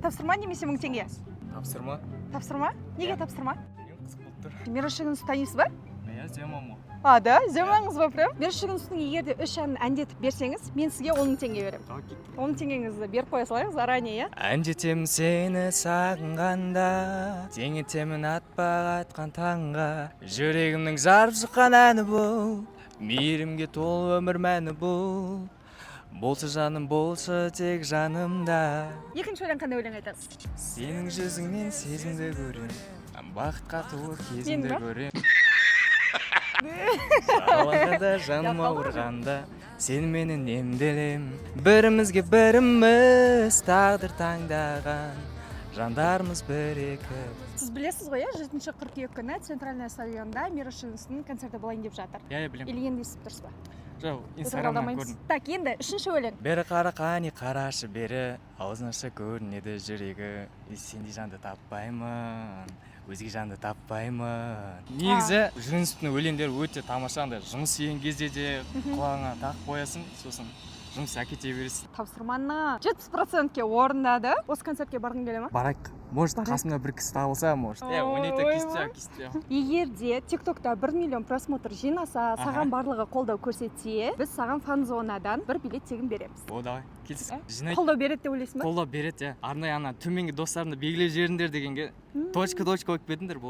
Тапсырма немесе 1000 теңге? Тапсырма. Тапсырма? Неге тапсырма? Қызық болып тұр. Мираш Жүгіністі танисыз ба? Иә, Земаму. Да, Земаңыз ба прям? Мираш Жүгіністің егер де 3 әнін әндетіп берсеңіз, мен сізге 10 000 теңге беремін. 10 000 теңгеңізді беріп қоя салайық заранее, иә? Әндетемін сені сағынғанда, тең етемін атпақ атқан таңға. Жүрегімнің жарып шыққан әні бұл, мейірімге толы өмір мәні бұл. Болшы жаным, болшы тек жанымда. Екінші өлең қандай өлең айтасыз? Сенің жүзіңнен сезімді көрем, бақытқа толы кезімді Мен ба? көрем. Жалғанда жаным ауырғанда, сен менің емделем. Бірімізге біріміз тағдыр таңдаған, жандарымыз бір-екі. Сіз білесіз ғой, 7 қыркүйек күні Центральный стадионда Мираш Жүгіністің концерті болайын деп жатыр. Иә, білем. Или енді естіп тұрсыз ба? Жоқ, инстаграмнан көрдім. Так, енді үшінші өлең. Бері қара қане қарашы бері, аузын аша көрінеді жүрегі. Сендей жанды таппаймын, өзге жанды таппаймын. Негізі Жүгіністің өлеңдері өте тамаша. Жұмыс істеген кезде де құлағыңа тағып қоясың, сосын жұмыс әкете бересің. Тапсырманы 70%-ке орындады. Осы концертке барғың келе ма? Барайық. Может, қасымда бір кісі табылса, может. Ойнайта кесте. Егер де TikTokта 1 миллион просмотр жинаса, саған барлығы қолдау көрсетсе, біз саған фан-зонадан бір билет тегін береміз. О, давай. Келіс. Жинайық. Қолдау береді деп ойлайсың ба? Қолдау береді, иә. Арнайы ана төменгі достарымды белгілеп жіберіңдер дегенге точка қойып кетіңдер болды.